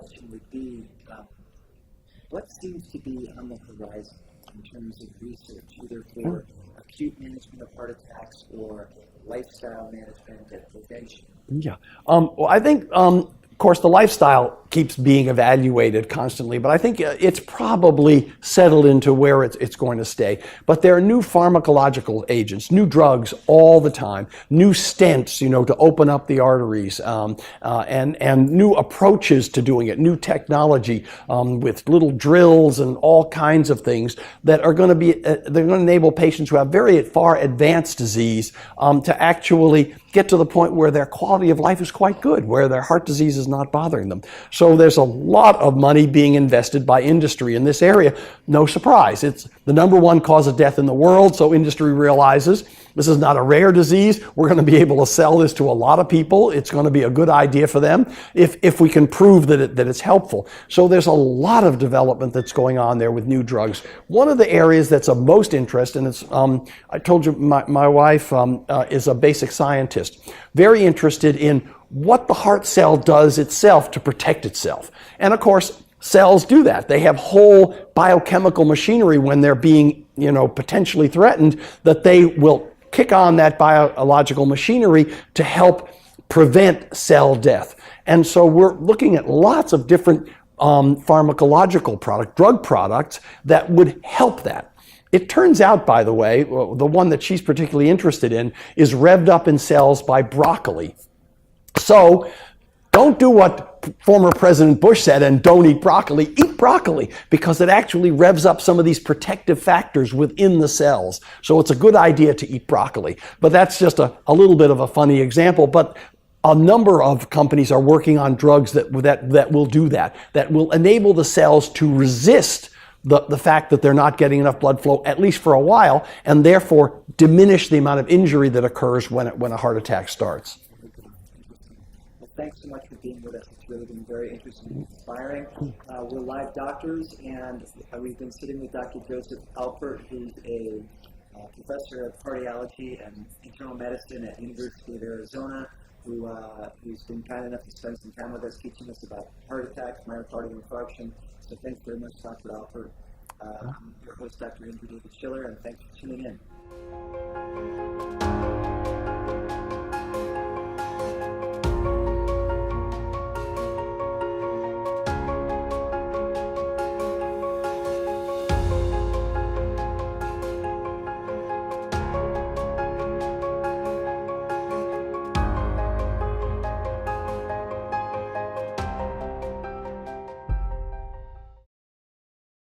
question would be, what seems to be on the horizon in terms of research, either for acute management of heart attacks or lifestyle management and prevention? Yeah. Well, I think, of course, the lifestyle keeps being evaluated constantly, but I think it's probably settled into where it's going to stay. But there are new pharmacological agents, new drugs all the time, new stents, to open up the arteries, and new approaches to doing it, new technology with little drills and all kinds of things that are going to be, they're going to enable patients who have very far advanced disease to actually get to the point where their quality of life is quite good, where their heart disease is not bothering them. So there's a lot of money being invested by industry in this area. No surprise. It's the #1 cause of death in the world, so industry realizes this is not a rare disease. We're going to be able to sell this to a lot of people. It's going to be a good idea for them if we can prove that it's helpful. So there's a lot of development that's going on there with new drugs. One of the areas that's of most interest, and it's I told you my wife is a basic scientist, very interested in what the heart cell does itself to protect itself. And of course, cells do that. They have whole biochemical machinery when they're being, potentially threatened, that they will kick on that biological machinery to help prevent cell death. And so we're looking at lots of different pharmacological drug products that would help that. It turns out, by the way, the one that she's particularly interested in is revved up in cells by broccoli. So don't do what former President Bush said and don't eat broccoli. Eat broccoli because it actually revs up some of these protective factors within the cells. So it's a good idea to eat broccoli. But that's just a little bit of a funny example. But a number of companies are working on drugs that will do that will enable the cells to resist the fact that they're not getting enough blood flow, at least for a while, and therefore diminish the amount of injury that occurs when a heart attack starts. Thanks so much for being with us. It's really been very interesting and inspiring. We're live doctors, and we've been sitting with Dr. Joseph Alpert, who's a professor of cardiology and internal medicine at University of Arizona, who's been kind enough to spend some time with us teaching us about heart attacks, myocardial infarction. So thanks very much, Dr. Alpert. I'm your host, Dr. Andrew David Schiller, and thanks for tuning in.